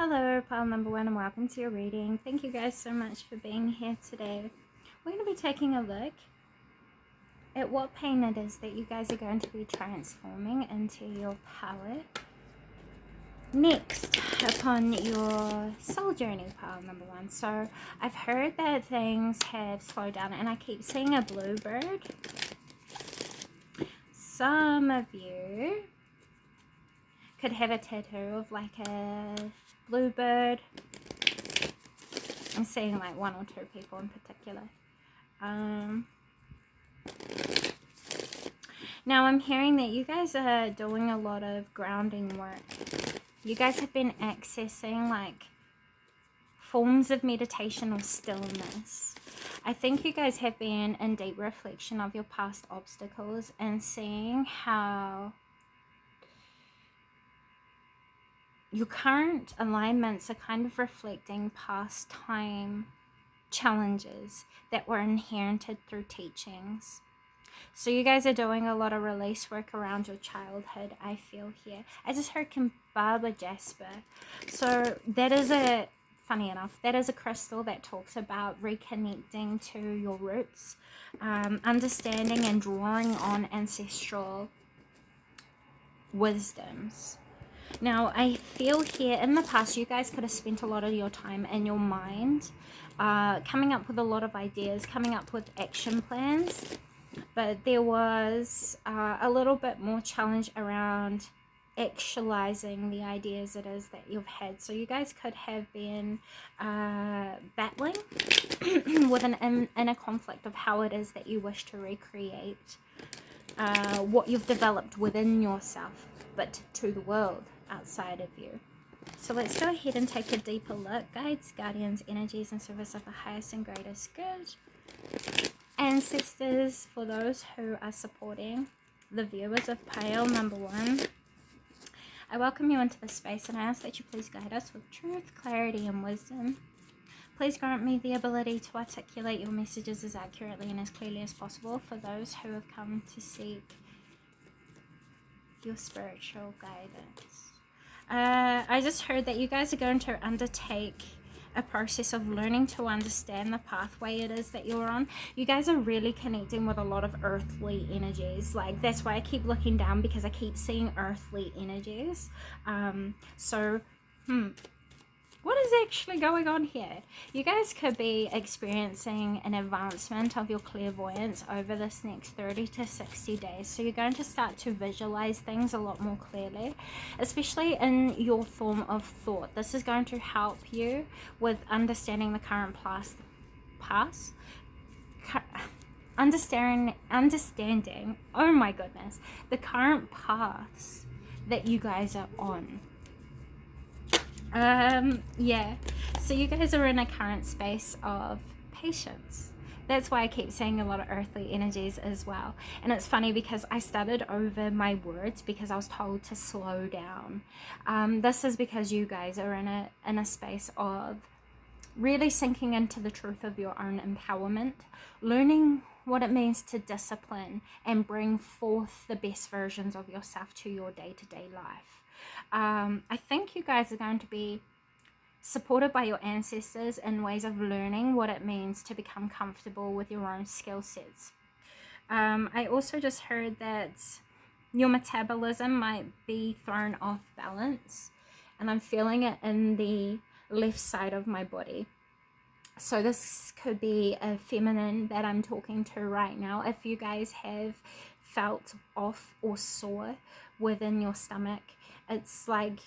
Hello, pile number one, and welcome to your reading. Thank you guys so much for being here today. We're going to be taking a look at what pain it is that you guys are going to be transforming into your power next upon your soul journey, pile number one. So I've heard that things have slowed down, and I keep seeing a bluebird. Some of you could have a tattoo of like a bluebird. I'm seeing like one or two people in particular. Now I'm hearing that you guys are doing a lot of grounding work. You guys have been accessing like forms of meditation or stillness. I think you guys have been in deep reflection of your past obstacles and seeing how your current alignments are kind of reflecting past time challenges that were inherited through teachings. So you guys are doing a lot of release work around your childhood, I feel here. I just heard Kimbaba Jasper. So that is funny enough, that is a crystal that talks about reconnecting to your roots, understanding and drawing on ancestral wisdoms. Now, I feel here in the past, you guys could have spent a lot of your time in your mind, coming up with a lot of ideas, coming up with action plans, but there was a little bit more challenge around actualizing the ideas it is that you've had. So you guys could have been battling with an inner conflict of how it is that you wish to recreate what you've developed within yourself, but to the world outside of you. So let's go ahead and take a deeper look. Guides, guardians, energies in service of the highest and greatest good. Ancestors, for those who are supporting the viewers of pile number one, I welcome you into the space and I ask that you please guide us with truth, clarity, and wisdom. Please grant me the ability to articulate your messages as accurately and as clearly as possible for those who have come to seek your spiritual guidance. I just heard that you guys are going to undertake a process of learning to understand the pathway it is that you're on. You guys are really connecting with a lot of earthly energies. Like, that's why I keep looking down, because I keep seeing earthly energies. What is actually going on here? You guys could be experiencing an advancement of your clairvoyance over this next 30 to 60 days. So you're going to start to visualize things a lot more clearly, especially in your form of thought. This is going to help you with understanding the current understanding, oh my goodness, the current paths that you guys are on. So you guys are in a current space of patience. That's why I keep saying a lot of earthly energies as well. And it's funny because I stuttered over my words because I was told to slow down. This is because you guys are in a space of really sinking into the truth of your own empowerment, learning what it means to discipline and bring forth the best versions of yourself to your day-to-day life. I think you guys are going to be supported by your ancestors in ways of learning what it means to become comfortable with your own skill sets. I also just heard that your metabolism might be thrown off balance, and I'm feeling it in the left side of my body. So this could be a feminine that I'm talking to right now. If you guys have felt off or sore within your stomach, it's like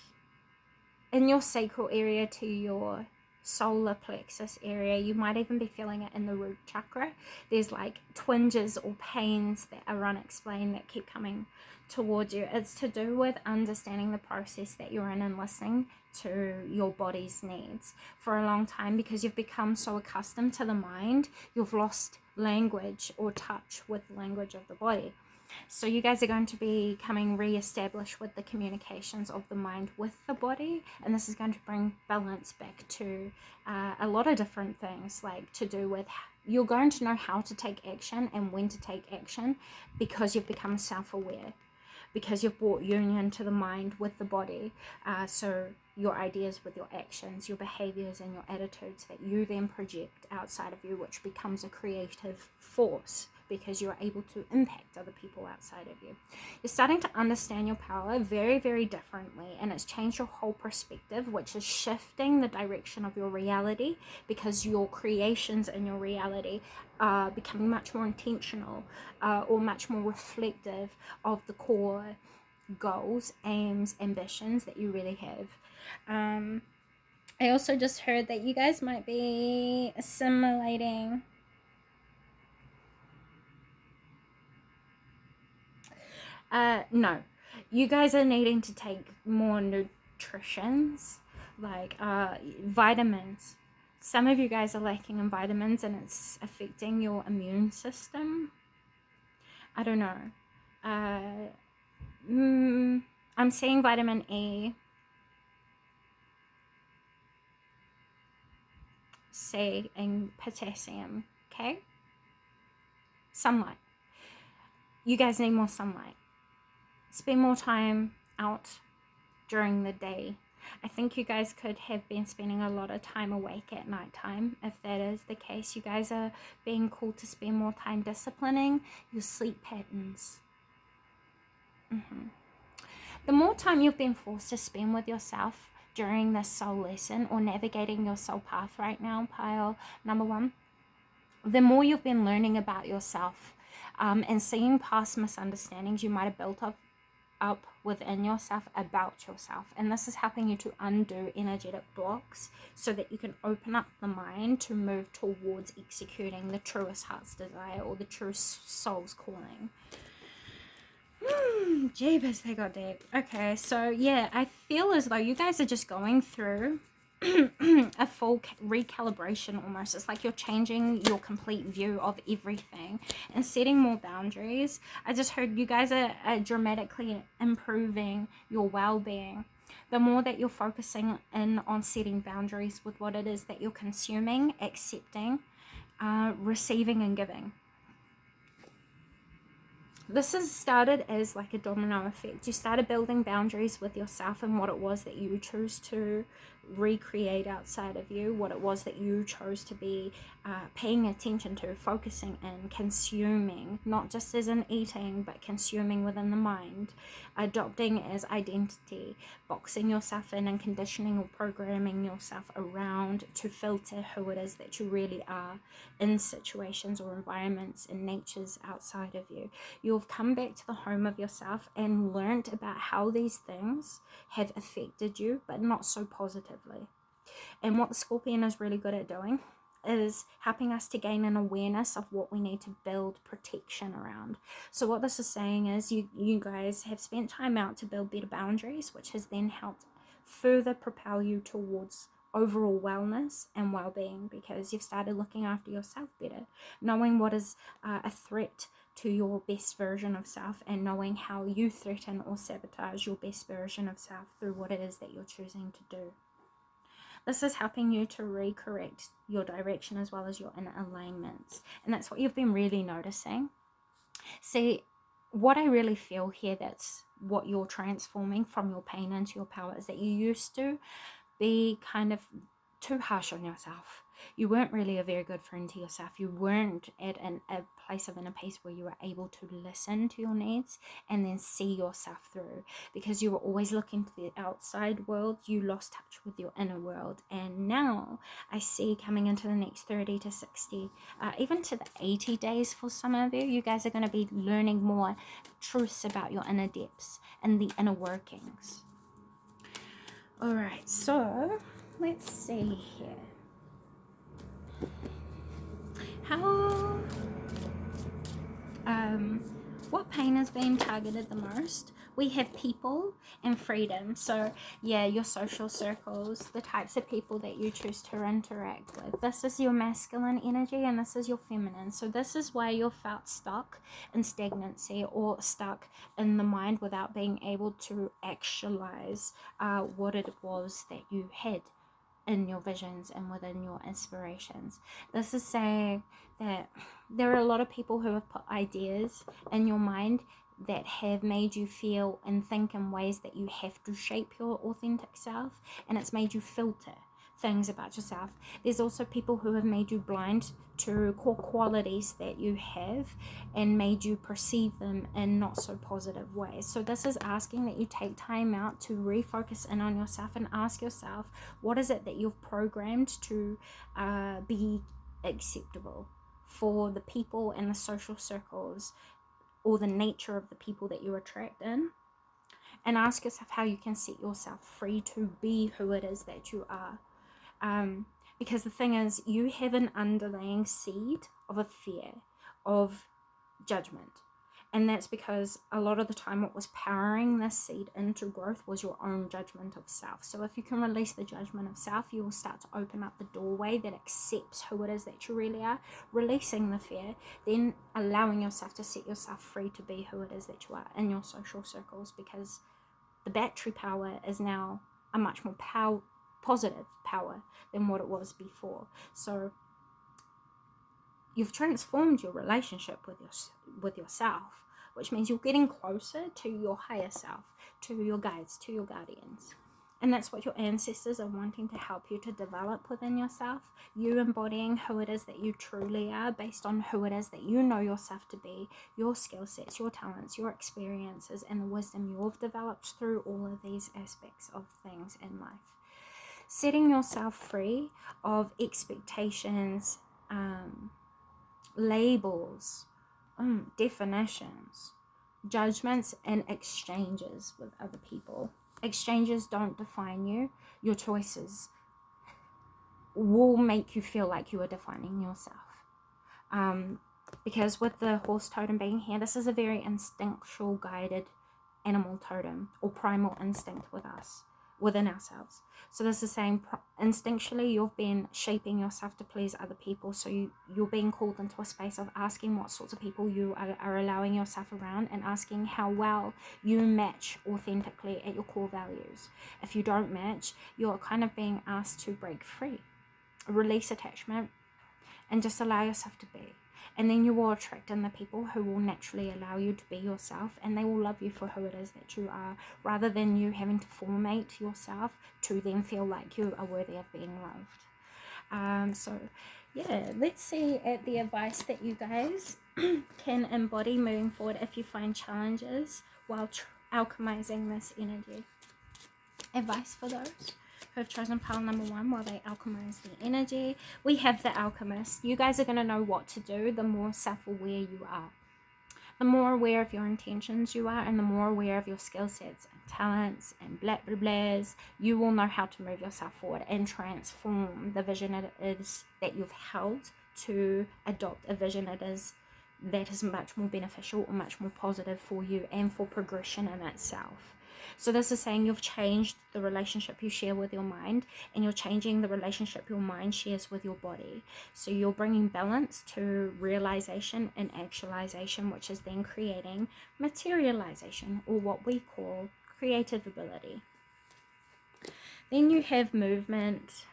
in your sacral area to your solar plexus area. You might even be feeling it in the root chakra. There's like twinges or pains that are unexplained that keep coming towards you. It's to do with understanding the process that you're in and listening to your body's needs. For a long time, because you've become so accustomed to the mind, you've lost language or touch with the language of the body. So you guys are going to be coming re-established with the communications of the mind with the body, and this is going to bring balance back to a lot of different things, like to do with you're going to know how to take action and when to take action because you've become self-aware. because you've brought union to the mind with the body. So your ideas with your actions, your behaviors, and your attitudes that you then project outside of you, which becomes a creative force because you're able to impact other people outside of you. You're starting to understand your power very, very differently, and it's changed your whole perspective, which is shifting the direction of your reality, because your creations and your reality are becoming much more intentional, or much more reflective of the core goals, aims, ambitions that you really have. I also just heard that you guys might be assimilating no, you guys are needing to take more nutritions, like vitamins. Some of you guys are lacking in vitamins and it's affecting your immune system. I don't know. I'm seeing vitamin E, C, and potassium. Okay? Sunlight. You guys need more sunlight. Spend more time out during the day. I think you guys could have been spending a lot of time awake at nighttime. If that is the case, you guys are being called to spend more time disciplining your sleep patterns. The more time you've been forced to spend with yourself during this soul lesson, or navigating your soul path right now, pile number 1, the more you've been learning about yourself, and seeing past misunderstandings you might have built up within yourself about yourself. And this is helping you to undo energetic blocks so that you can open up the mind to move towards executing the truest heart's desire, or the truest soul's calling. Jeebus, they got deep. Okay, so yeah, I feel as though you guys are just going through a full recalibration almost. It's like you're changing your complete view of everything and setting more boundaries. I just heard you guys are dramatically improving your well-being. The more that you're focusing in on setting boundaries with what it is that you're consuming, accepting, receiving, and giving. This has started as like a domino effect. You started building boundaries with yourself and what it was that you chose to recreate outside of you, what it was that you chose to be paying attention to, focusing in, consuming, not just as in eating, but consuming within the mind, adopting as identity, boxing yourself in and conditioning or programming yourself around to filter who it is that you really are in situations or environments and natures outside of you. You've come back to the home of yourself and learned about how these things have affected you, but not so positively. And what the Scorpion is really good at doing is helping us to gain an awareness of what we need to build protection around. So what this is saying is you guys have spent time out to build better boundaries, which has then helped further propel you towards overall wellness and well-being, because you've started looking after yourself better, knowing what is a threat to your best version of self, and knowing how you threaten or sabotage your best version of self through what it is that you're choosing to do. This is helping you to recorrect your direction as well as your inner alignments. And that's what you've been really noticing. See, what I really feel here, that's what you're transforming from your pain into your power, is that you used to be kind of too harsh on yourself. You weren't really a very good friend to yourself. You weren't at a place of inner peace where you were able to listen to your needs and then see yourself through, because you were always looking to the outside world. You lost touch with your inner world. And now I see, coming into the next 30 to 60, even to the 80 days for some of you, you guys are going to be learning more truths about your inner depths and the inner workings. All right, so let's see here. What pain is being targeted the most? We have people and freedom. So yeah, your social circles, the types of people that you choose to interact with. This is your masculine energy and this is your feminine. So this is why you're felt stuck in stagnancy, or stuck in the mind without being able to actualize what it was that you had in your visions and within your inspirations. This is saying that there are a lot of people who have put ideas in your mind that have made you feel and think in ways that you have to shape your authentic self, and it's made you filter things about yourself. There's also people who have made you blind to core qualities that you have and made you perceive them in not so positive ways. So this is asking that you take time out to refocus in on yourself and ask yourself, what is it that you've programmed to be acceptable for the people and the social circles or the nature of the people that you attract in? And ask yourself how you can set yourself free to be who it is that you are. Because the thing is, you have an underlying seed of a fear of judgment. And that's because a lot of the time what was powering this seed into growth was your own judgment of self. So if you can release the judgment of self, you will start to open up the doorway that accepts who it is that you really are, releasing the fear, then allowing yourself to set yourself free to be who it is that you are in your social circles, because the battery power is now a much more positive power than what it was before. So you've transformed your relationship with yourself, which means you're getting closer to your higher self, to your guides, to your guardians. And that's what your ancestors are wanting to help you to develop within yourself. You embodying who it is that you truly are based on who it is that you know yourself to be, your skill sets, your talents, your experiences, and the wisdom you've developed through all of these aspects of things in life. Setting yourself free of expectations, labels, definitions, judgments, and exchanges with other people. Exchanges don't define you. Your choices will make you feel like you are defining yourself. Because with the horse totem being here, this is a very instinctual guided animal totem or primal instinct within ourselves. So this is saying instinctually you've been shaping yourself to please other people. So you're being called into a space of asking what sorts of people you are allowing yourself around, and asking how well you match authentically at your core values. If you don't match, you're kind of being asked to break free, release attachment, and just allow yourself to be. And then you will attract in the people who will naturally allow you to be yourself, and they will love you for who it is that you are, rather than you having to formate yourself to then feel like you are worthy of being loved. So yeah, let's see at the advice that you guys can embody moving forward if you find challenges while alchemizing this energy. Advice for those who have chosen pile number 1 while they alchemize the energy. We have the alchemist. You guys are going to know what to do the more self-aware you are. The more aware of your intentions you are, and the more aware of your skill sets and talents and blah blah blahs, you will know how to move yourself forward and transform the vision it is that you've held to adopt a vision that is much more beneficial or much more positive for you and for progression in itself. So this is saying you've changed the relationship you share with your mind, and you're changing the relationship your mind shares with your body. So you're bringing balance to realization and actualization, which is then creating materialization, or what we call creative ability. Then you have movement.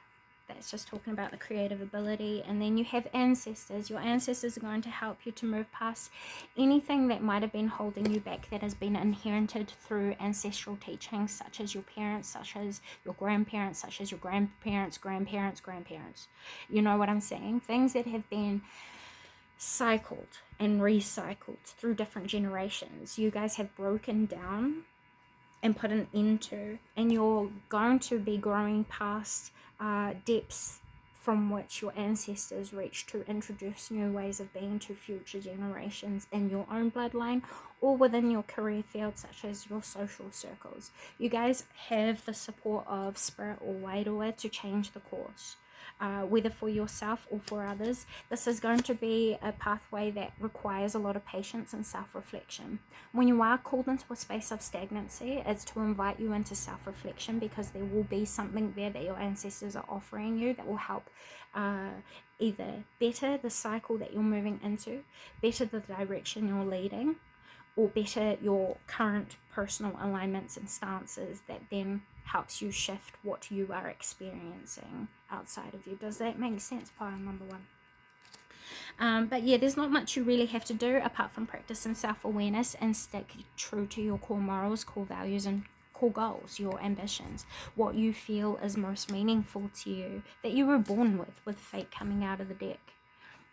That's just talking about the creative ability. And then you have ancestors. Your ancestors are going to help you to move past anything that might have been holding you back, that has been inherited through ancestral teachings, such as your parents, such as your grandparents, such as your grandparents. You know what I'm saying? Things that have been cycled and recycled through different generations. You guys have broken down and put an end to, and you're going to be growing past depths from which your ancestors reached to introduce new ways of being to future generations in your own bloodline or within your career field, such as your social circles. You guys have the support of Spirit or Wairua to change the course. Whether for yourself or for others, this is going to be a pathway that requires a lot of patience and self-reflection. When you are called into a space of stagnancy, it's to invite you into self-reflection, because there will be something there that your ancestors are offering you that will help either better the cycle that you're moving into, better the direction you're leading, or better your current personal alignments and stances that then helps you shift what you are experiencing outside of you. Does that make sense, pile number 1? But yeah, there's not much you really have to do apart from practice and self-awareness and stick true to your core morals, core values, and core goals, your ambitions, what you feel is most meaningful to you, that you were born with fate coming out of the deck.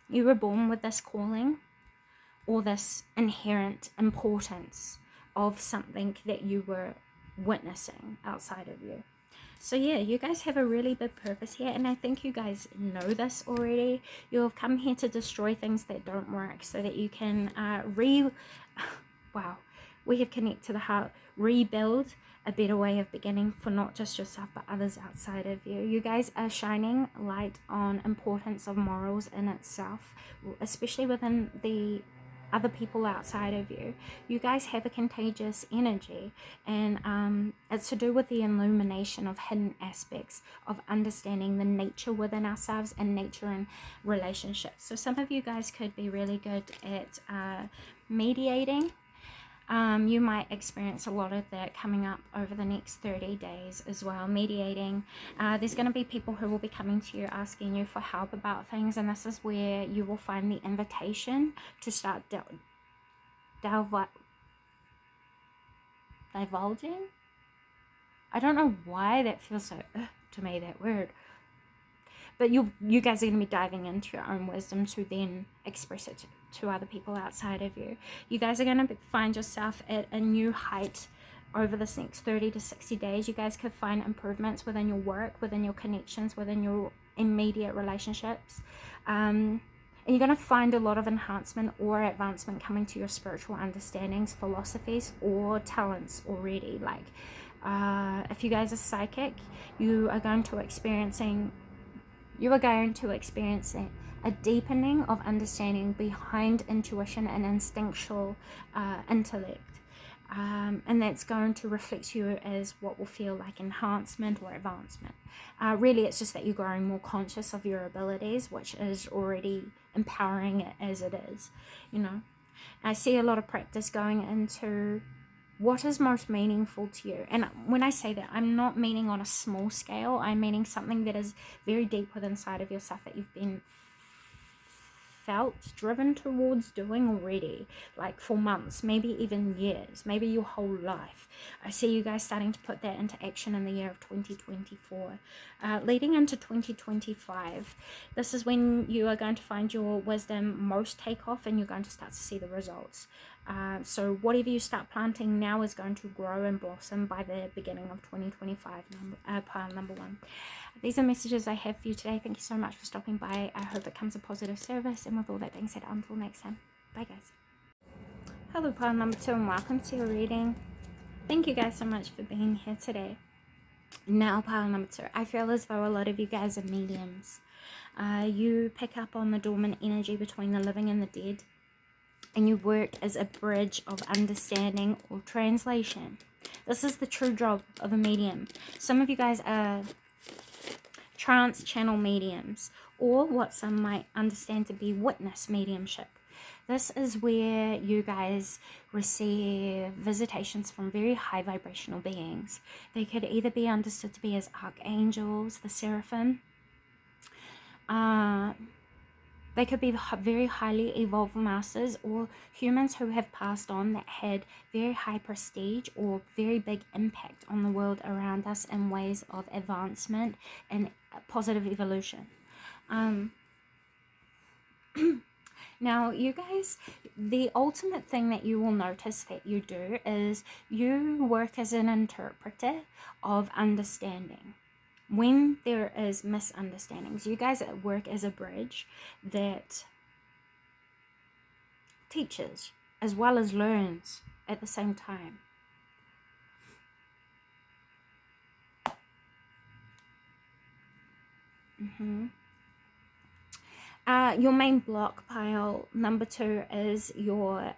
You were born with this calling or this inherent importance of something that you were witnessing outside of you. So yeah, you guys have a really big purpose here, and I think you guys know this already. You have come here to destroy things that don't work so that you can wow, we have connect to the heart, rebuild a better way of beginning for not just yourself but others outside of you. You guys are shining light on importance of morals in itself, especially within the other people outside of you. You guys have a contagious energy, and it's to do with the illumination of hidden aspects of understanding the nature within ourselves and nature in relationships. So some of you guys could be really good at mediating. You might experience a lot of that coming up over the next 30 days as well. Mediating, there's going to be people who will be coming to you asking you for help about things, and this is where you will find the invitation to start divulging. I don't know why that feels so to me, that word, but you guys are going to be diving into your own wisdom to then express it to other people outside of you. You guys are going to find yourself at a new height over this next 30 to 60 days. You guys could find improvements within your work, within your connections, within your immediate relationships, and you're going to find a lot of enhancement or advancement coming to your spiritual understandings, philosophies, or talents already. Like if you guys are psychic, you are going to experience a deepening of understanding behind intuition and instinctual intellect. And that's going to reflect you as what will feel like enhancement or advancement. Really, it's just that you're growing more conscious of your abilities, which is already empowering it as it is, you know. I see a lot of practice going into what is most meaningful to you. And when I say that, I'm not meaning on a small scale. I'm meaning something that is very deep within inside of yourself that you've been driven towards doing already, like for months, maybe even years, maybe your whole life. I see you guys starting to put that into action in the year of 2024. Leading into 2025, this is when you are going to find your wisdom most take off, and you're going to start to see the results. So whatever you start planting now is going to grow and blossom by the beginning of 2025, pile number one. These are messages I have for you today. Thank you so much for stopping by. I hope it comes a positive service. And with all that being said, until next time, bye guys. Hello, pile number 2, and welcome to your reading. Thank you guys so much for being here today. Now, pile number 2, I feel as though a lot of you guys are mediums. You pick up on the dormant energy between the living and the dead, and you work as a bridge of understanding or translation. This is the true job of a medium. Some of you guys are trance channel mediums, or what some might understand to be witness mediumship. This is where you guys receive visitations from very high vibrational beings. They could either be understood to be as archangels, the seraphim. They could be very highly evolved masters, or humans who have passed on that had very high prestige or very big impact on the world around us in ways of advancement and positive evolution. Now, you guys, the ultimate thing that you will notice that you do is you work as an interpreter of understanding. When there is misunderstandings, you guys work as a bridge that teaches as well as learns at the same time. Your main block, pile number 2, is your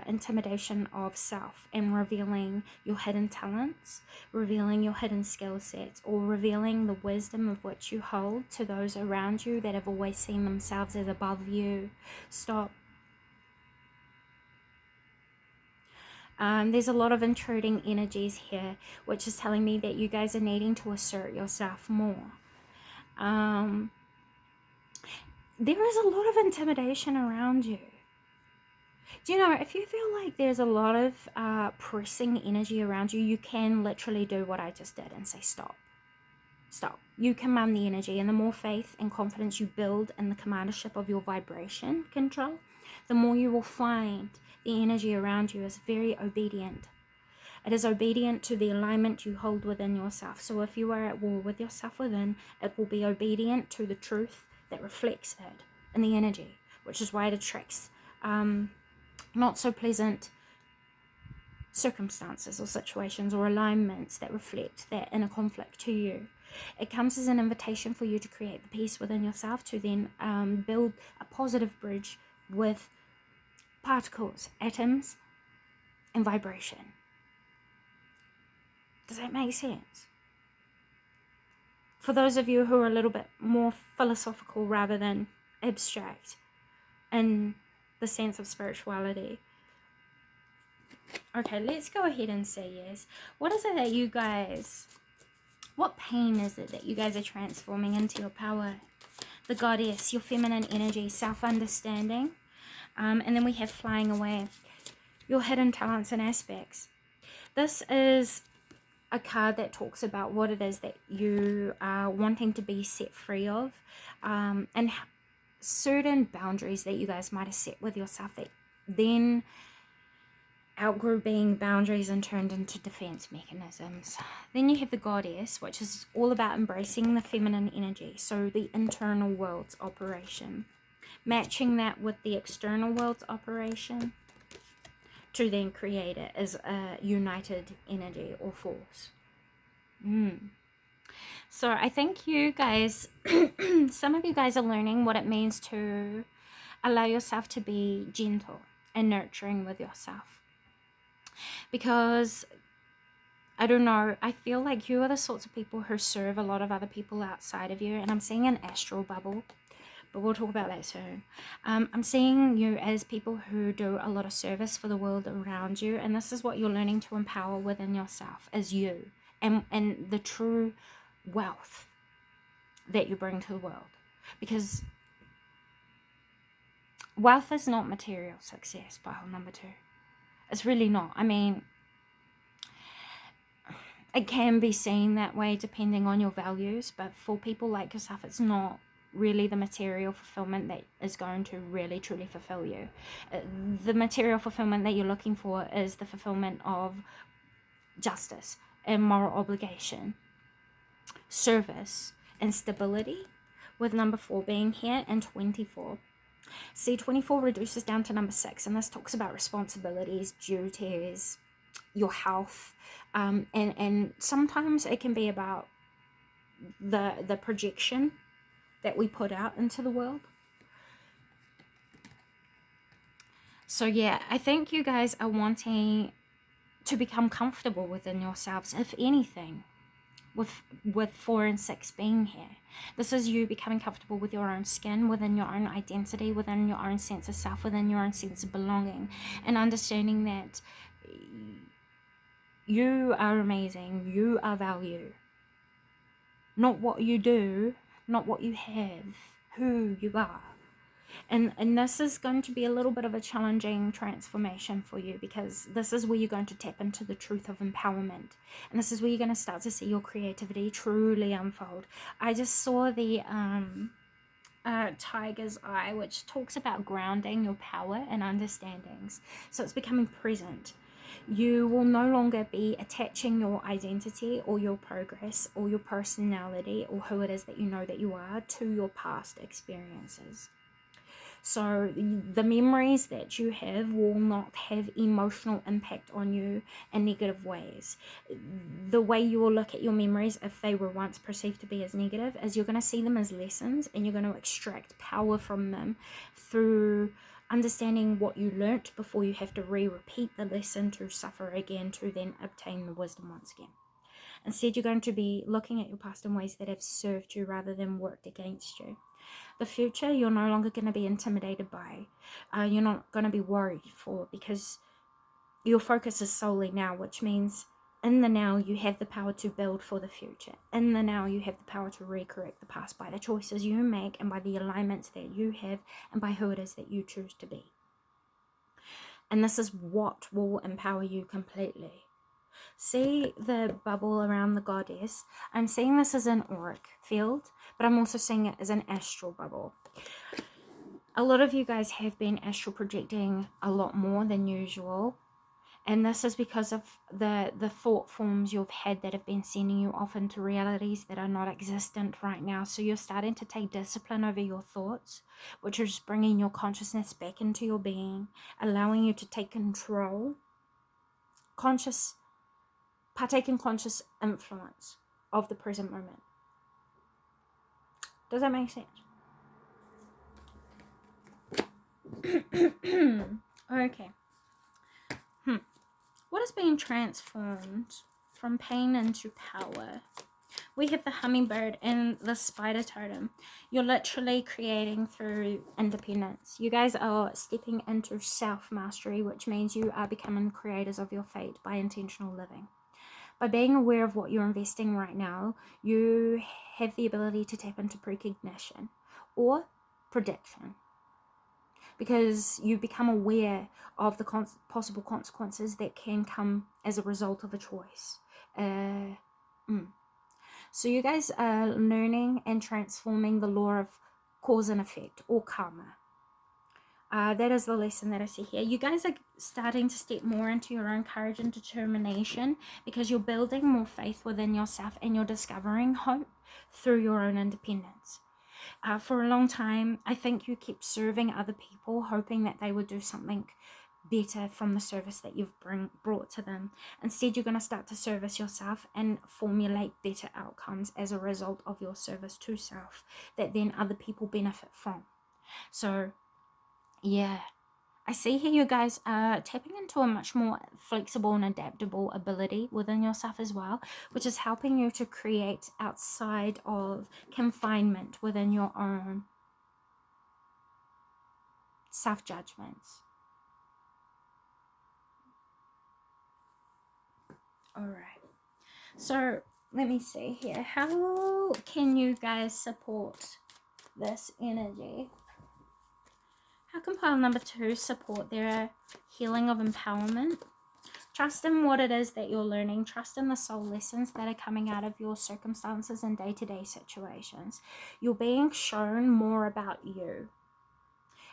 intimidation of self and revealing your hidden talents, revealing your hidden skill sets, or revealing the wisdom of which you hold to those around you that have always seen themselves as above you. Stop. There's a lot of intruding energies here, which is telling me that you guys are needing to assert yourself more. there is a lot of intimidation around you. Do you know, if you feel like there's a lot of pressing energy around you, you can literally do what I just did and say stop. Stop. You command the energy, and the more faith and confidence you build in the commandership of your vibration control, the more you will find the energy around you is very obedient. It is obedient to the alignment you hold within yourself. So if you are at war with yourself within, it will be obedient to the truth that reflects it in the energy, which is why it attracts not so pleasant circumstances or situations or alignments that reflect that inner conflict to you. It comes as an invitation for you to create the peace within yourself, to then build a positive bridge with particles, atoms, and vibration. Does that make sense? For those of you who are a little bit more philosophical rather than abstract in the sense of spirituality. Okay, let's go ahead and see, yes. What is it that you guys, what pain is it that you guys are transforming into your power? The goddess, your feminine energy, self-understanding. And then we have flying away, your hidden talents and aspects. This is a card that talks about what it is that you are wanting to be set free of, and certain boundaries that you guys might have set with yourself that then outgrew being boundaries and turned into defense mechanisms. Then you have the goddess, which is all about embracing the feminine energy, so the internal world's operation, matching that with the external world's operation to then create it as a united energy or force. So I think you guys, some of you guys are learning what it means to allow yourself to be gentle and nurturing with yourself. Because, I don't know, I feel like you are the sorts of people who serve a lot of other people outside of you. And I'm seeing an astral bubble, but we'll talk about that soon. I'm seeing you as people who do a lot of service for the world around you. And this is what you're learning to empower within yourself as you. And the true wealth that you bring to the world. Because wealth is not material success, pile number 2. It's really not. I mean, it can be seen that way depending on your values, but for people like yourself, it's not really the material fulfillment that is going to really truly fulfill you. The material fulfillment that you're looking for is the fulfillment of justice and moral obligation, service, and stability, with number 4 being here and 24. See, 24 reduces down to number 6, and this talks about responsibilities, duties, your health, and sometimes it can be about the projection that we put out into the world. So yeah, I think you guys are wanting to become comfortable within yourselves, if anything, with 4 and 6 being here. This is you becoming comfortable with your own skin, within your own identity, within your own sense of self, within your own sense of belonging, and understanding that you are amazing, you are value. Not what you do, not what you have, who you are. And this is going to be a little bit of a challenging transformation for you, because this is where you're going to tap into the truth of empowerment. And this is where you're going to start to see your creativity truly unfold. I just saw the tiger's eye, which talks about grounding your power and understandings. So it's becoming present. You will no longer be attaching your identity or your progress or your personality or who it is that you know that you are to your past experiences. So the memories that you have will not have emotional impact on you in negative ways. The way you will look at your memories, if they were once perceived to be as negative, is you're going to see them as lessons, and you're going to extract power from them through understanding what you learnt before you have to repeat the lesson to suffer again to then obtain the wisdom once again. Instead, you're going to be looking at your past in ways that have served you rather than worked against you. The future, you're no longer going to be intimidated by. You're not going to be worried for, because your focus is solely now, which means in the now, you have the power to build for the future. In the now, you have the power to recorrect the past by the choices you make and by the alignments that you have and by who it is that you choose to be. And this is what will empower you completely. See the bubble around the goddess? I'm seeing this as an auric field, but I'm also seeing it as an astral bubble. A lot of you guys have been astral projecting a lot more than usual. And this is because of the thought forms you've had that have been sending you off into realities that are not existent right now. So you're starting to take discipline over your thoughts, which is bringing your consciousness back into your being, allowing you to take control, partake in conscious influence of the present moment. Does that make sense? Okay. What is being transformed from pain into power? We have the hummingbird and the spider totem. You're literally creating through independence. You guys are stepping into self-mastery, which means you are becoming creators of your fate by intentional living. By being aware of what you're investing right now, you have the ability to tap into precognition or prediction, because you become aware of the possible consequences that can come as a result of a choice. So you guys are learning and transforming the law of cause and effect, or karma. That is the lesson that I see here. You guys are starting to step more into your own courage and determination, because you're building more faith within yourself and you're discovering hope through your own independence. For a long time, I think you kept serving other people, hoping that they would do something better from the service that you've brought to them. Instead, you're going to start to service yourself and formulate better outcomes as a result of your service to self that then other people benefit from. So, yeah. I see here you guys are tapping into a much more flexible and adaptable ability within yourself as well, which is helping you to create outside of confinement within your own self-judgments. All right. So let me see here. How can you guys support this energy? How can pile number 2 support their healing of empowerment? Trust in what it is that you're learning. Trust in the soul lessons that are coming out of your circumstances and day-to-day situations. You're being shown more about you.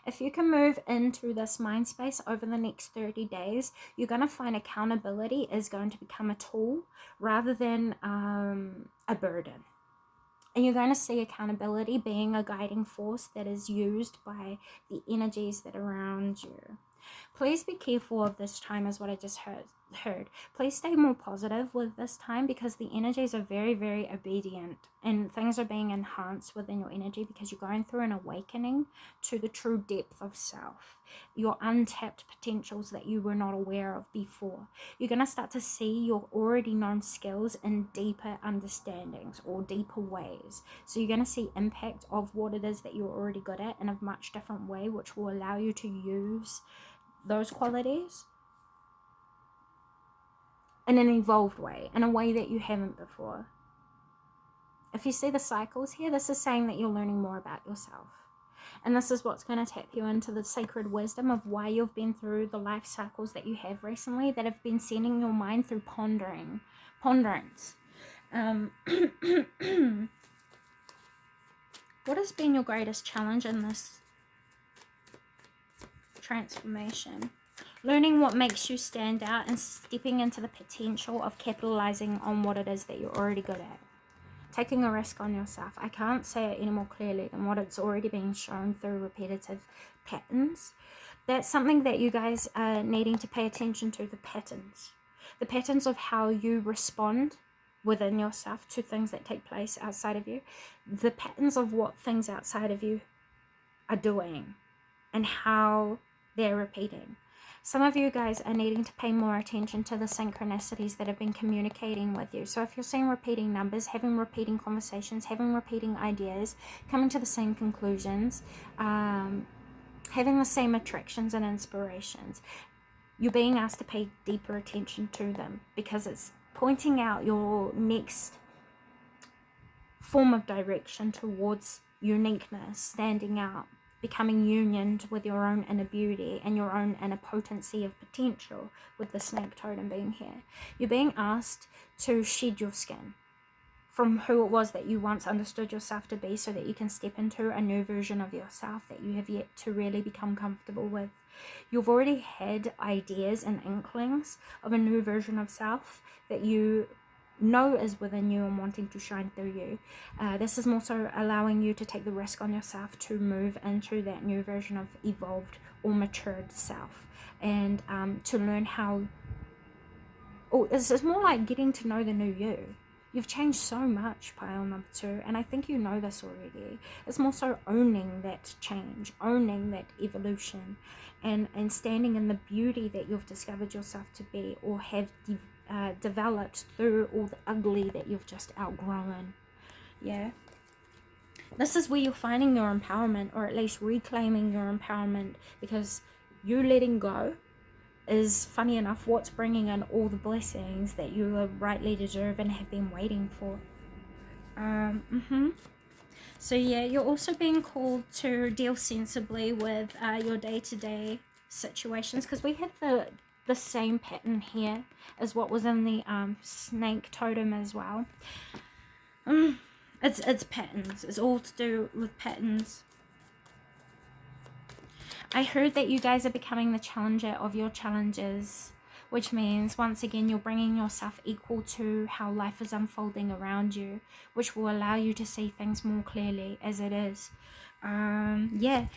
If you can move into this mind space over the next 30 days, you're going to find accountability is going to become a tool rather than a burden. And you're going to see accountability being a guiding force that is used by the energies that are around you. Please be careful of this time, is what I just heard. Please stay more positive with this time, because the energies are very, very obedient and things are being enhanced within your energy, because you're going through an awakening to the true depth of self, your untapped potentials that you were not aware of before. You're going to start to see your already known skills in deeper understandings or deeper ways. So you're going to see impact of what it is that you're already good at in a much different way, which will allow you to use those qualities in an evolved way, in a way that you haven't before. If you see the cycles here, this is saying that you're learning more about yourself. And this is what's going to tap you into the sacred wisdom of why you've been through the life cycles that you have recently, that have been sending your mind through ponderance. What has been your greatest challenge in this transformation? Learning what makes you stand out and stepping into the potential of capitalizing on what it is that you're already good at. Taking a risk on yourself. I can't say it any more clearly than what it's already been shown through repetitive patterns. That's something that you guys are needing to pay attention to, the patterns. The patterns of how you respond within yourself to things that take place outside of you. The patterns of what things outside of you are doing and how they're repeating. Some of you guys are needing to pay more attention to the synchronicities that have been communicating with you. So if you're seeing repeating numbers, having repeating conversations, having repeating ideas, coming to the same conclusions, having the same attractions and inspirations, you're being asked to pay deeper attention to them, because it's pointing out your next form of direction towards uniqueness, standing out, becoming unioned with your own inner beauty and your own inner potency of potential, with the snake totem being here. You're being asked to shed your skin from who it was that you once understood yourself to be, so that you can step into a new version of yourself that you have yet to really become comfortable with. You've already had ideas and inklings of a new version of self that you know is within you and wanting to shine through you. This is more so allowing you to take the risk on yourself to move into that new version of evolved or matured self, and to learn how, it's more like getting to know the new you. You've changed so much, pile number 2, and I think you know this already. It's more so owning that change, owning that evolution, and standing in the beauty that you've discovered yourself to be, or have developed through all the ugly that you've just outgrown. Yeah. This is where you're finding your empowerment, or at least reclaiming your empowerment, because you letting go is, funny enough, what's bringing in all the blessings that you rightly deserve and have been waiting for. So yeah, you're also being called to deal sensibly with your day-to-day situations, because we have the same pattern here as what was in the snake totem as well. It's patterns. It's all to do with patterns. I heard that you guys are becoming the challenger of your challenges, which means, once again, you're bringing yourself equal to how life is unfolding around you, which will allow you to see things more clearly as it is. Yeah.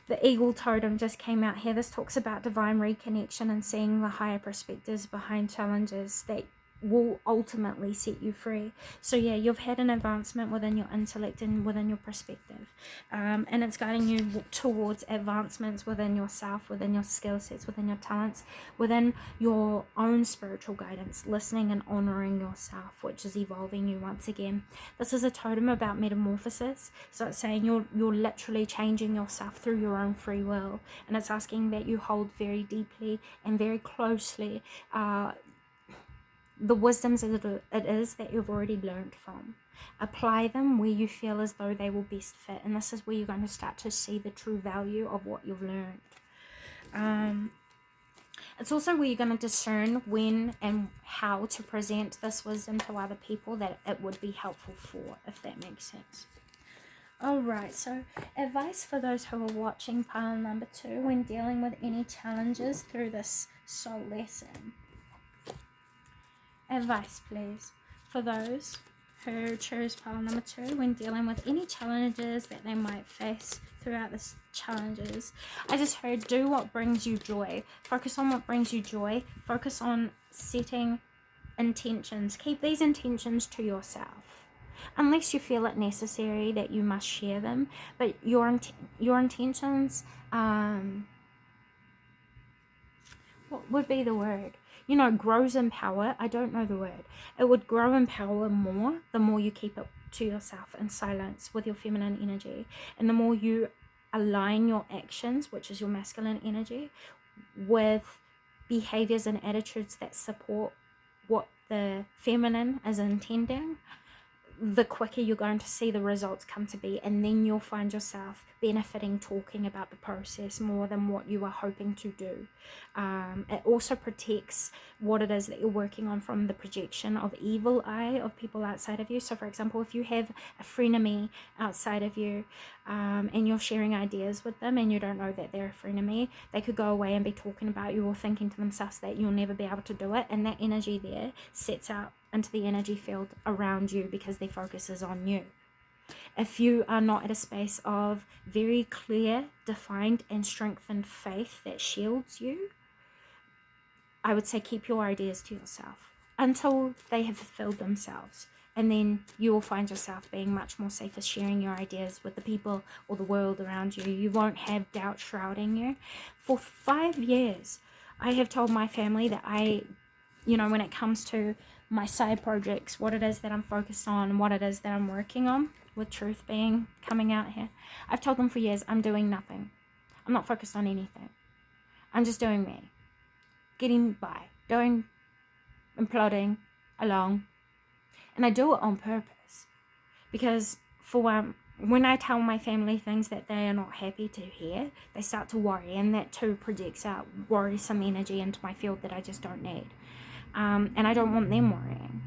The eagle totem just came out here. This talks about divine reconnection and seeing the higher perspectives behind challenges that will ultimately set you free. So yeah, you've had an advancement within your intellect and within your perspective, and it's guiding you towards advancements within yourself, within your skill sets, within your talents, within your own spiritual guidance, listening and honoring yourself, which is evolving you once again. This is a totem about metamorphosis, so it's saying you're literally changing yourself through your own free will, and it's asking that you hold very deeply and very closely the wisdoms it is that you've already learned from. Apply them where you feel as though they will best fit, and this is where you're going to start to see the true value of what you've learned. It's also where you're going to discern when and how to present this wisdom to other people that it would be helpful for, if that makes sense. Alright, so advice for those who are watching pile number 2 when dealing with any challenges through this soul lesson. Advice, please, for those who choose pile number 2 when dealing with any challenges that they might face throughout this challenges. I just heard, do what brings you joy. Focus on what brings you joy. Focus on setting intentions. Keep these intentions to yourself, unless you feel it necessary that you must share them. But your intentions, what would be the word? Grows in power. I don't know the word. It would grow in power more the more you keep it to yourself in silence with your feminine energy, and the more you align your actions, which is your masculine energy, with behaviors and attitudes that support what the feminine is intending, the quicker you're going to see the results come to be, and then you'll find yourself benefiting talking about the process more than what you are hoping to do. It also protects what it is that you're working on from the projection of evil eye of people outside of you. So for example, if you have a frenemy outside of you, and you're sharing ideas with them and you don't know that they're a frenemy, they could go away and be talking about you or thinking to themselves that you'll never be able to do it, and that energy there sets out into the energy field around you because their focus is on you. If you are not at a space of very clear, defined and strengthened faith that shields you, I would say keep your ideas to yourself until they have fulfilled themselves, and then you will find yourself being much more safer sharing your ideas with the people or the world around you. You won't have doubt shrouding you. For 5 years, I have told my family that when it comes to my side projects, what it is that I'm focused on, what it is that I'm working on, with truth being coming out here, I've told them for years, I'm doing nothing. I'm not focused on anything. I'm just doing me. Getting by. Doing and plodding along. And I do it on purpose because, for one, when I tell my family things that they are not happy to hear, they start to worry, and that too projects out worrisome energy into my field that I just don't need. And I don't want them worrying,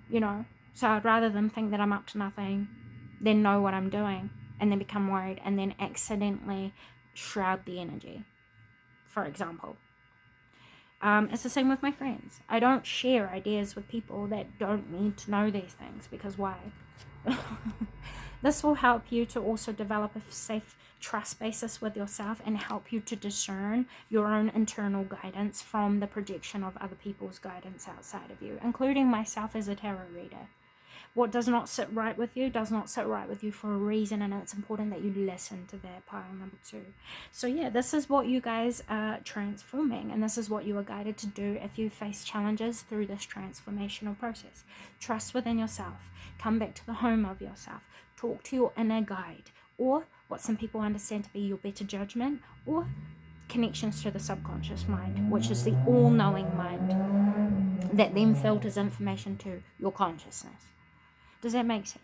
you know. So I'd rather them think that I'm up to nothing than know what I'm doing and then become worried and then accidentally shroud the energy, for example. It's the same with my friends. I don't share ideas with people that don't need to know these things, because why? This will help you to also develop a safe trust basis with yourself and help you to discern your own internal guidance from the projection of other people's guidance outside of you, including myself as a tarot reader. What does not sit right with you does not sit right with you for a reason, and it's important that you listen to that, pile number 2. So yeah, this is what you guys are transforming, and this is what you are guided to do if you face challenges through this transformational process. Trust within yourself. Come back to the home of yourself. Talk to your inner guide, or what some people understand to be your better judgment, or connections to the subconscious mind, which is the all-knowing mind that then filters information to your consciousness. Does that make sense?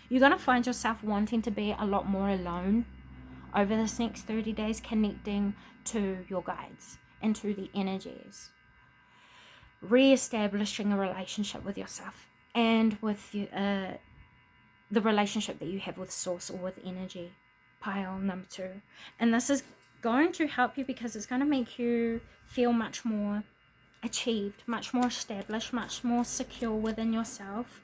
You're going to find yourself wanting to be a lot more alone over this next 30 days, connecting to your guides and to the energies. Re-establishing a relationship with yourself and with the relationship that you have with source or with energy, pile number 2. And this is going to help you because it's going to make you feel much more achieved, much more established, much more secure within yourself.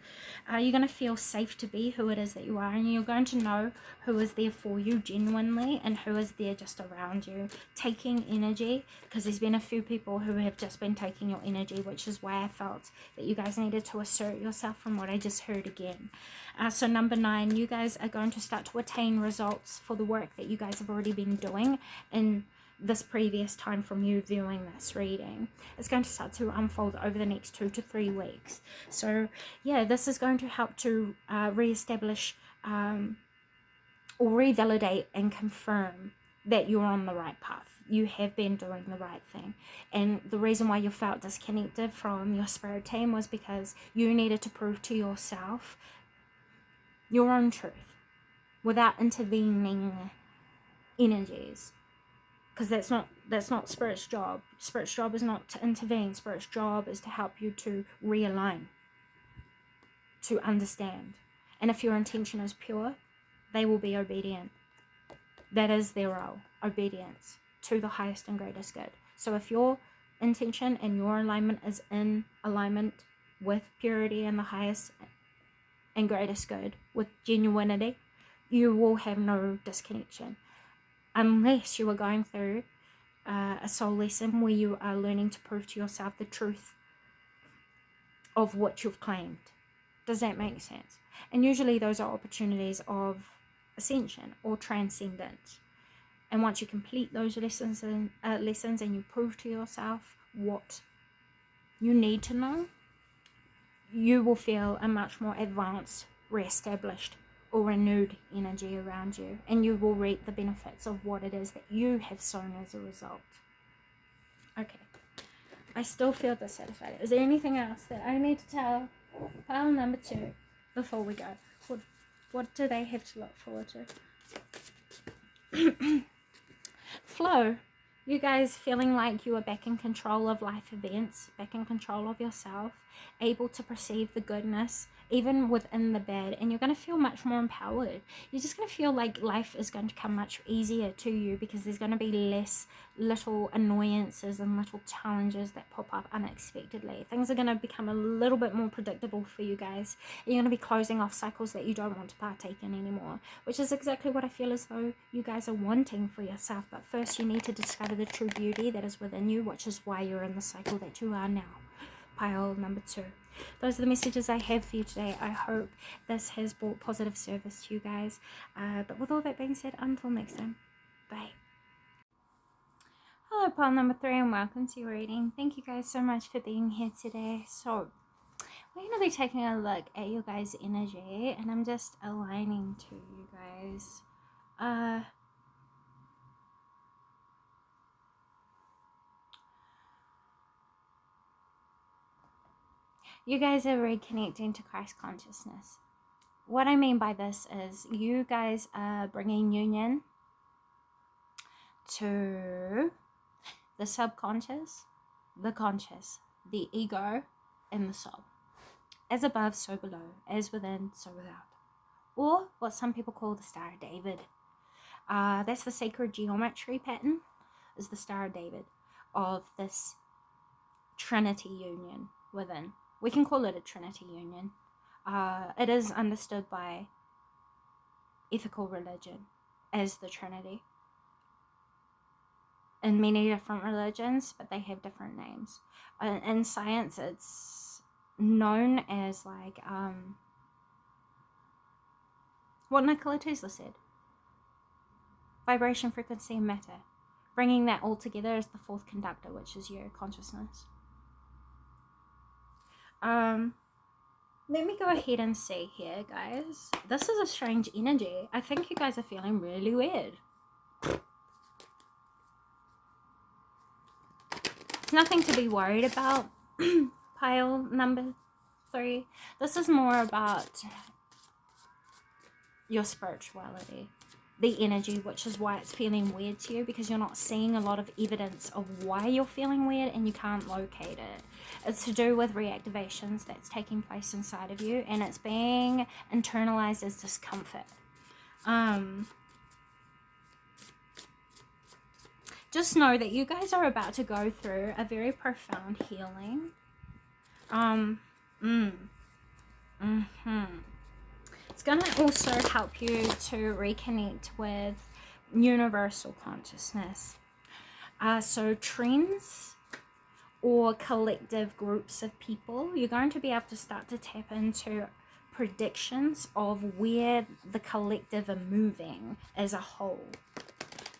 You're going to feel safe to be who it is that you are, and you're going to know who is there for you genuinely and who is there just around you taking energy, because there's been a few people who have just been taking your energy, which is why I felt that you guys needed to assert yourself from what I just heard again. So number 9, you guys are going to start to attain results for the work that you guys have already been doing in this previous time from you viewing this reading. It's going to start to unfold over the next 2 to 3 weeks. So yeah, this is going to help to re-establish or revalidate and confirm that you're on the right path. You have been doing the right thing. And the reason why you felt disconnected from your spirit team was because you needed to prove to yourself your own truth without intervening energies. Because that's not Spirit's job. Spirit's job is not to intervene. Spirit's job is to help you to realign, to understand. And if your intention is pure, they will be obedient. That is their role, obedience to the highest and greatest good. So if your intention and your alignment is in alignment with purity and the highest and greatest good, with genuinity, you will have no disconnection. Unless you are going through a soul lesson where you are learning to prove to yourself the truth of what you've claimed. Does that make sense? And usually those are opportunities of ascension or transcendence. And once you complete those lessons and you prove to yourself what you need to know, you will feel a much more advanced, re-established, or renewed energy around you, and you will reap the benefits of what it is that you have sown as a result. Okay, I still feel dissatisfied. Is there anything else that I need to tell pile number 2 before we go? What do they have to look forward to? Flow. You guys feeling like you are back in control of life events, back in control of yourself, able to perceive the goodness even within the bad, and you're going to feel much more empowered. You're just going to feel like life is going to come much easier to you because there's going to be less little annoyances and little challenges that pop up unexpectedly. Things are going to become a little bit more predictable for you guys. You're going to be closing off cycles that you don't want to partake in anymore, which is exactly what I feel as though you guys are wanting for yourself. But first you need to discover the true beauty that is within you, which is why you're in the cycle that you are now. Pile number 2. Those are the messages I have for you today. I hope this has brought positive service to you guys. But with all that being said, until next time, bye. Hello, pile number 3, and welcome to your reading. Thank you guys so much for being here today. So we're going to be taking a look at your guys' energy, and I'm just aligning to you guys. You guys are reconnecting to Christ consciousness. What I mean by this is you guys are bringing union to the subconscious, the conscious, the ego, and the soul. As above, so below. As within, so without. Or what some people call the Star of David. That's the sacred geometry pattern, is the Star of David, of this Trinity union within. We can call it a Trinity union. It is understood by ethical religion as the Trinity. In many different religions, but they have different names. In science, it's known as like what Nikola Tesla said: vibration, frequency, and matter. Bringing that all together is the fourth conductor, which is your consciousness. Let me go ahead and see here, guys. This is a strange energy. I think you guys are feeling really weird. It's nothing to be worried about. Pile number 3. This is more about your spirituality, the energy, which is why it's feeling weird to you, because you're not seeing a lot of evidence of why you're feeling weird and you can't locate it. It's to do with reactivations that's taking place inside of you, and it's being internalized as discomfort. Just know that you guys are about to go through a very profound healing. It's going to also help you to reconnect with universal consciousness. So trends or collective groups of people, you're going to be able to start to tap into predictions of where the collective are moving as a whole.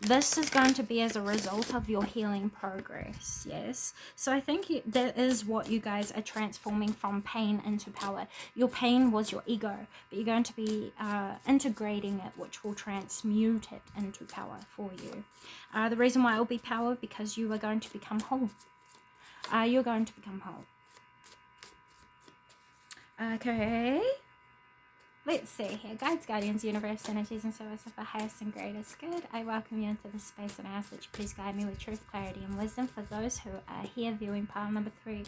This is going to be as a result of your healing progress, yes? So I think that is what you guys are transforming from pain into power. Your pain was your ego, but you're going to be integrating it, which will transmute it into power for you. The reason why it will be power, because you are going to become whole. You're going to become whole. Okay. Let's see here. Guides, guardians, universe, energies, and service of the highest and greatest good. I welcome you into this space and I ask that you please guide me with truth, clarity, and wisdom for those who are here viewing pile number 3.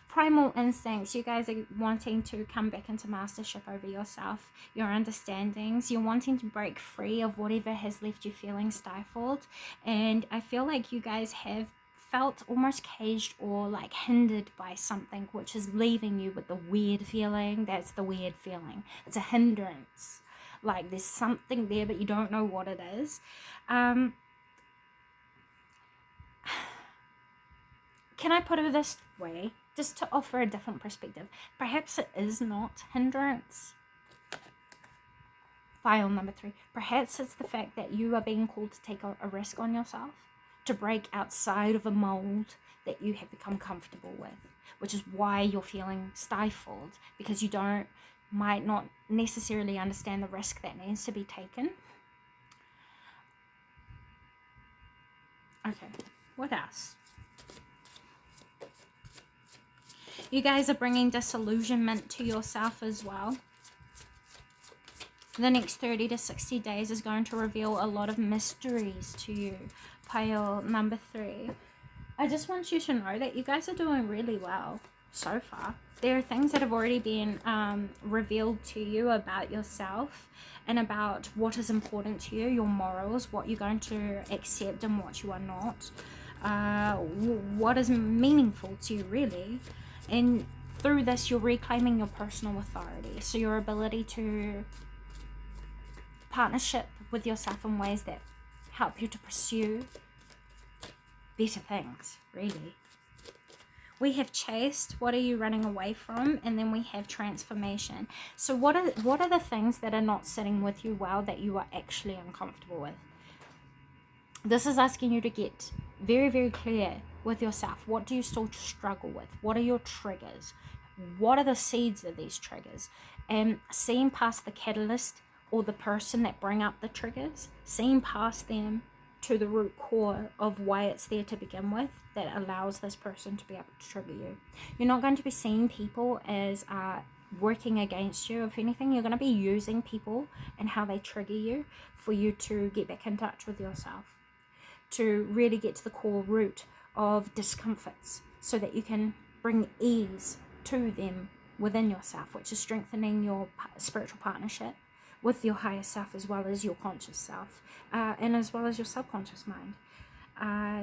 Primal instincts. You guys are wanting to come back into mastership over yourself, your understandings. You're wanting to break free of whatever has left you feeling stifled. And I feel like you guys have felt almost caged or like hindered by something, which is leaving you with the weird feeling. That's the weird feeling. It's a hindrance. Like there's something there, but you don't know what it is. Can I put it this way, just to offer a different perspective? Perhaps it is not hindrance. File number 3. Perhaps it's the fact that you are being called to take a risk on yourself, to break outside of a mold that you have become comfortable with, which is why you're feeling stifled, because you might not necessarily understand the risk that needs to be taken. Okay, what else? You guys are bringing disillusionment to yourself as well. The next 30 to 60 days is going to reveal a lot of mysteries to you. Pile number 3. I just want you to know that you guys are doing really well so far. There are things that have already been revealed to you about yourself and about what is important to you, your morals, what you're going to accept and what you are not, what is meaningful to you really. And through this, you're reclaiming your personal authority. So your ability to partnership with yourself in ways that help you to pursue better things, really. We have chased, what are you running away from? And then we have transformation. So what are the things that are not sitting with you well that you are actually uncomfortable with? This is asking you to get very, very clear with yourself. What do you still struggle with? What are your triggers? What are the seeds of these triggers? And seeing past the catalyst or the person that bring up the triggers, seeing past them to the root core of why it's there to begin with that allows this person to be able to trigger you. You're not going to be seeing people as working against you. If anything, you're going to be using people and how they trigger you for you to get back in touch with yourself, to really get to the core root of discomforts so that you can bring ease to them within yourself, which is strengthening your spiritual partnership with your higher self, as well as your conscious self, and as well as your subconscious mind.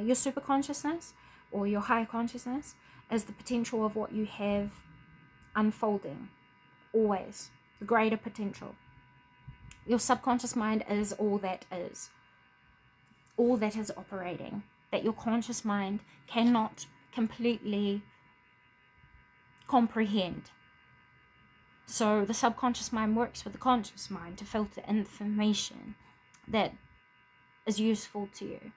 Your super consciousness or your higher consciousness is the potential of what you have unfolding, always the greater potential. Your subconscious mind is all that is operating, that your conscious mind cannot completely comprehend. So the subconscious mind works with the conscious mind to filter information that is useful to you.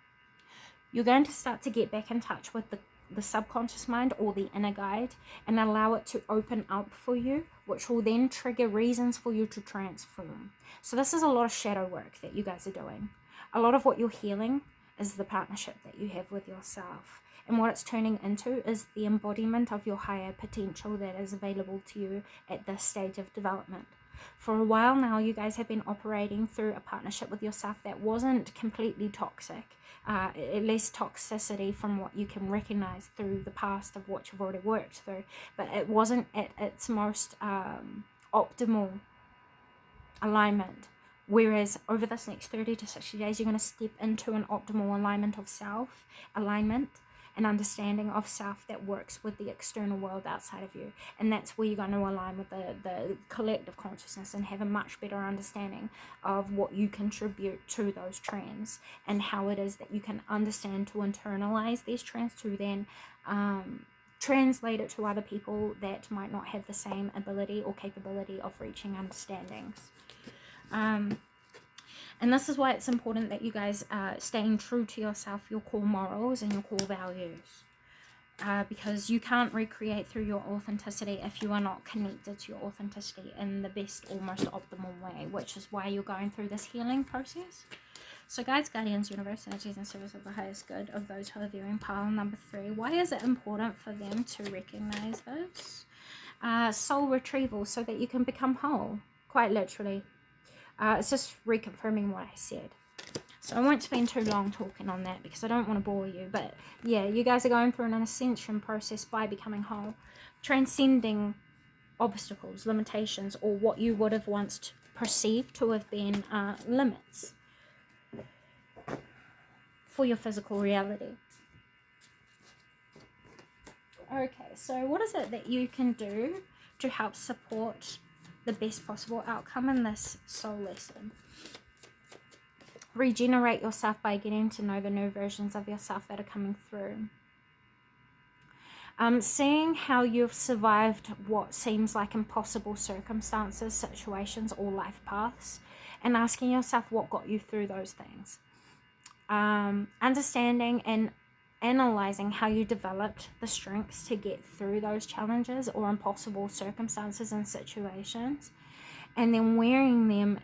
You're going to start to get back in touch with the subconscious mind or the inner guide and allow it to open up for you, which will then trigger reasons for you to transform. So this is a lot of shadow work that you guys are doing. A lot of what you're healing is the partnership that you have with yourself. And what it's turning into is the embodiment of your higher potential that is available to you at this stage of development. For a while now, you guys have been operating through a partnership with yourself that wasn't completely toxic, at least toxicity from what you can recognize through the past of what you've already worked through, but it wasn't at its most optimal alignment. Whereas over this next 30 to 60 days, you're going to step into an optimal alignment of self, alignment, and understanding of self that works with the external world outside of you. And that's where you're going to align with the collective consciousness and have a much better understanding of what you contribute to those trends and how it is that you can understand to internalize these trends to then translate it to other people that might not have the same ability or capability of reaching understandings. And this is why it's important that you guys are staying true to yourself, your core morals and your core values. Because you can't recreate through your authenticity if you are not connected to your authenticity in the best or most optimal way, which is why you're going through this healing process. So guides, guardians, universe, energies, and service of the highest good of those who are viewing pile number 3. Why is it important for them to recognize this? Soul retrieval, so that you can become whole, quite literally. It's just reconfirming what I said. So I won't spend too long talking on that because I don't want to bore you. But yeah, you guys are going through an ascension process by becoming whole. Transcending obstacles, limitations, or what you would have once perceived to have been limits for your physical reality. Okay, so what is it that you can do to help support the best possible outcome in this soul lesson? Regenerate yourself by getting to know the new versions of yourself that are coming through. Seeing how you've survived what seems like impossible circumstances, situations, or life paths, and asking yourself what got you through those things. Understanding and analyzing how you developed the strengths to get through those challenges or impossible circumstances and situations, and then wearing them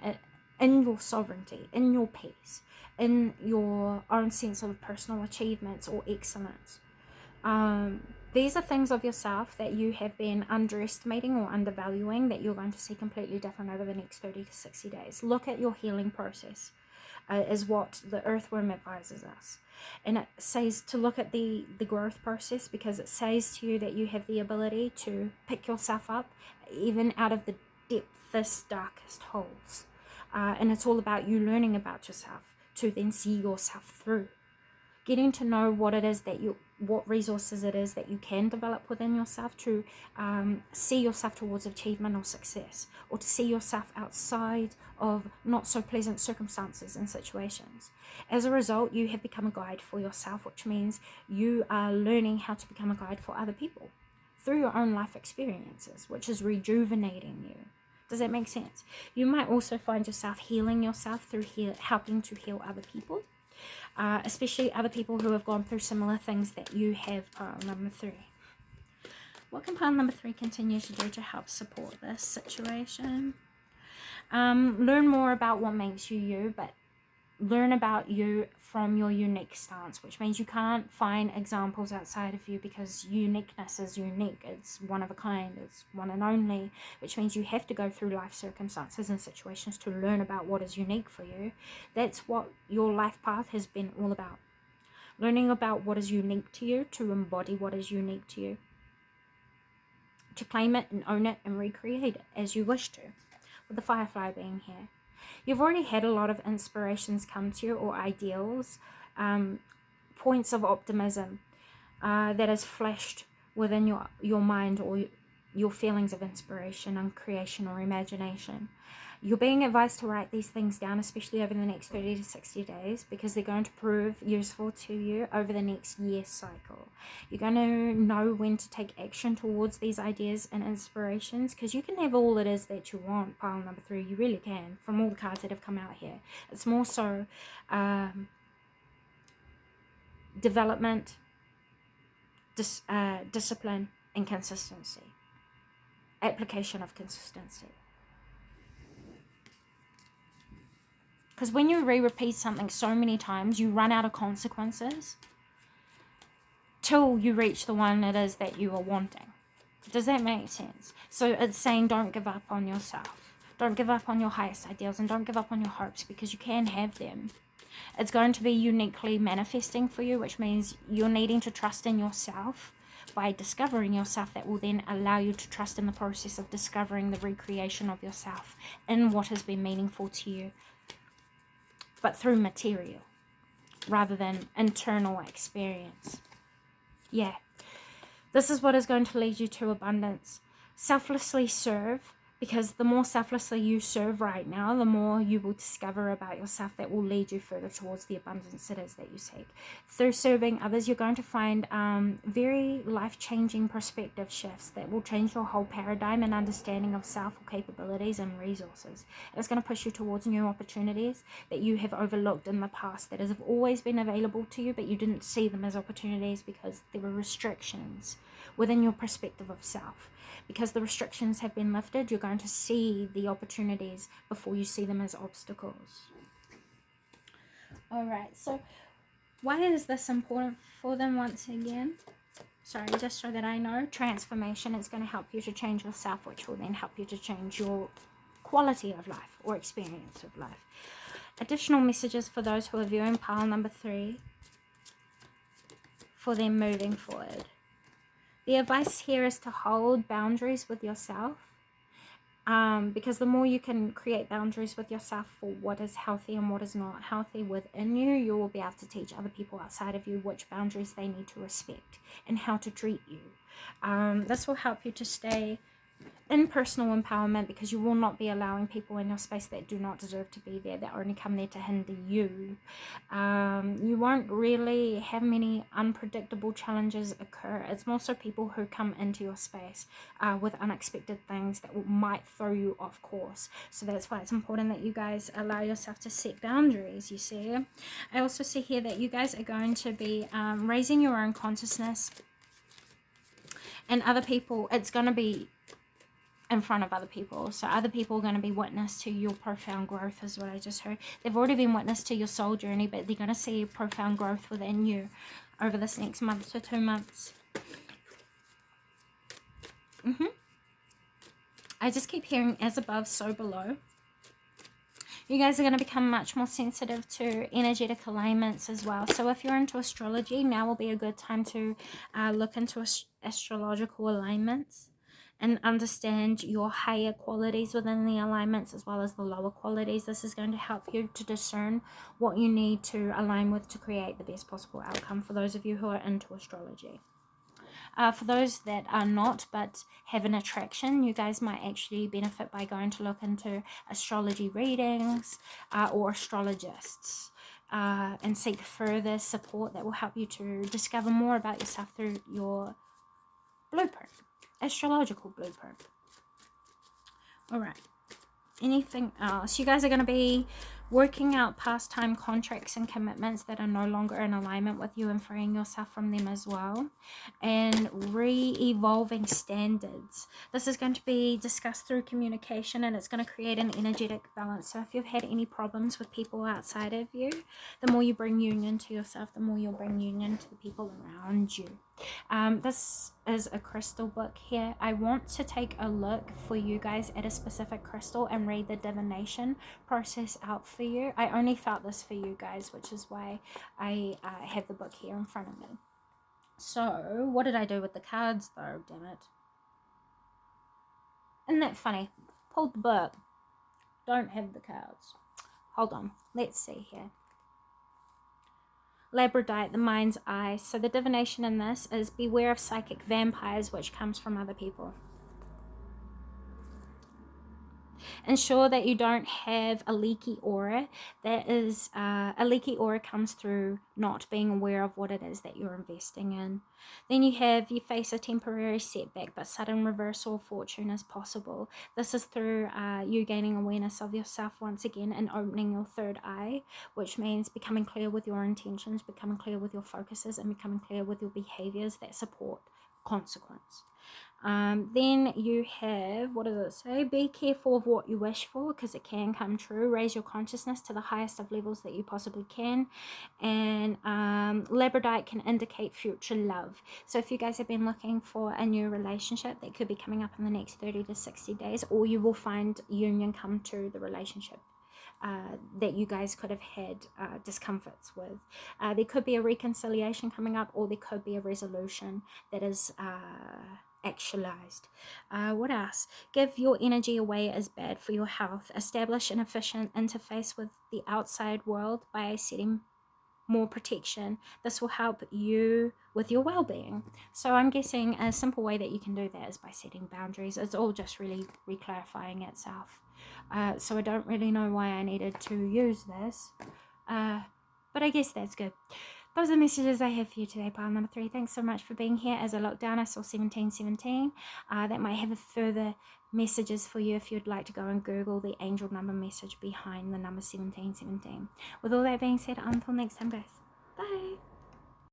in your sovereignty, in your peace, in your own sense of personal achievements or excellence. These are things of yourself that you have been underestimating or undervaluing that you're going to see completely different over the next 30 to 60 days. Look at your healing process, is what the earthworm advises us. And it says to look at the growth process, because it says to you that you have the ability to pick yourself up even out of the deepest, darkest holes. And it's all about you learning about yourself to then see yourself through. Getting to know what resources it is that you can develop within yourself to see yourself towards achievement or success, or to see yourself outside of not so pleasant circumstances and situations. As a result, you have become a guide for yourself, which means you are learning how to become a guide for other people through your own life experiences, which is rejuvenating you. Does that make sense? You might also find yourself healing yourself through helping to heal other people. Especially other people who have gone through similar things that you have. Pile number 3. What can pile number 3 continue to do to help support this situation? Learn more about what makes you you, but learn about you from your unique stance, which means you can't find examples outside of you, because uniqueness is unique. It's one of a kind, it's one and only, which means you have to go through life circumstances and situations to learn about what is unique for you. That's what your life path has been all about. Learning about what is unique to you, to embody what is unique to you, to claim it and own it and recreate it as you wish to, with the firefly being here. You've already had a lot of inspirations come to you, or ideals, points of optimism that has flashed within your mind, or your feelings of inspiration and creation or imagination. You're being advised to write these things down, especially over the next 30 to 60 days, because they're going to prove useful to you over the next year cycle. You're going to know when to take action towards these ideas and inspirations, because you can have all it is that you want, pile number 3. You really can, from all the cards that have come out here. It's more so development, discipline, and consistency. Application of consistency. Because when you repeat something so many times, you run out of consequences till you reach the one it is that you are wanting. Does that make sense? So it's saying don't give up on yourself. Don't give up on your highest ideals, and don't give up on your hopes, because you can have them. It's going to be uniquely manifesting for you, which means you're needing to trust in yourself by discovering yourself. That will then allow you to trust in the process of discovering the recreation of yourself in what has been meaningful to you, but through material rather than internal experience. Yeah, this is what is going to lead you to abundance. Selflessly serve, because the more selflessly you serve right now, the more you will discover about yourself that will lead you further towards the abundance it is that you seek. Through serving others, you're going to find very life-changing perspective shifts that will change your whole paradigm and understanding of self, capabilities, and resources. And it's going to push you towards new opportunities that you have overlooked in the past, that have always been available to you, but you didn't see them as opportunities because there were restrictions within your perspective of self. Because the restrictions have been lifted, you're going to see the opportunities before you see them as obstacles. Alright, so why is this important for them once again? Sorry, just so that I know. Transformation is going to help you to change yourself, which will then help you to change your quality of life or experience of life. Additional messages for those who are viewing pile number 3 for them moving forward. The advice here is to hold boundaries with yourself, because the more you can create boundaries with yourself for what is healthy and what is not healthy within you, you will be able to teach other people outside of you which boundaries they need to respect and how to treat you. This will help you to stay in personal empowerment, because you will not be allowing people in your space that do not deserve to be there, that only come there to hinder you. You won't really have many unpredictable challenges occur. It's more so people who come into your space with unexpected things that might throw you off course. So that's why it's important that you guys allow yourself to set boundaries, you see. I also see here that you guys are going to be raising your own consciousness, and other people, it's going to be in front of other people. So other people are going to be witness to your profound growth, is what I just heard. They've already been witness to your soul journey, but they're going to see profound growth within you over this next month to 2 months. I just keep hearing as above, so below. You guys are going to become much more sensitive to energetic alignments as well. So if you're into astrology, now will be a good time to look into astrological alignments and understand your higher qualities within the alignments as well as the lower qualities. This is going to help you to discern what you need to align with to create the best possible outcome for those of you who are into astrology. For those that are not but have an attraction, you guys might actually benefit by going to look into astrology readings or astrologists and seek further support that will help you to discover more about yourself through your blueprint. Astrological blueprint. Alright, anything else? You guys are going to be working out past time contracts and commitments that are no longer in alignment with you and freeing yourself from them as well, and re-evolving standards. This is going to be discussed through communication, and it's going to create an energetic balance. So if you've had any problems with people outside of you, the more you bring union to yourself, the more you'll bring union to the people around you. This is a crystal book here. I want to take a look for you guys at a specific crystal and read the divination process out for you. I only felt this for you guys, which is why I have the book here in front of me. So what did I do with the cards though? Damn it. Isn't that funny? Pulled the book, don't have the cards. Hold on, let's see here. Labradorite, the mind's eye. So the divination in this is beware of psychic vampires, which comes from other people. Ensure that you don't have a leaky aura. That is, a leaky aura comes through not being aware of what it is that you're investing in. Then you face a temporary setback, but sudden reversal of fortune is possible. This is through you gaining awareness of yourself once again and opening your third eye, which means becoming clear with your intentions, becoming clear with your focuses, and becoming clear with your behaviors that support consequence. Then you have, what does it say? Be careful of what you wish for, because it can come true. Raise your consciousness to the highest of levels that you possibly can. And Labradorite can indicate future love. So if you guys have been looking for a new relationship, that could be coming up in the next 30 to 60 days, or you will find union come to the relationship that you guys could have had discomforts with. There could be a reconciliation coming up, or there could be a resolution that is actualized. What else? Give your energy away is bad for your health. Establish an efficient interface with the outside world by setting more protection. This will help you with your well-being. So I'm guessing a simple way that you can do that is by setting boundaries. It's all just really reclarifying itself. So I don't really know why I needed to use this, but I guess that's good. Those are the messages I have for you today, pile number 3. Thanks so much for being here. As I look down, I saw 1717. That might have a further messages for you if you'd like to go and Google the angel number message behind the number 1717. With all that being said, until next time, guys.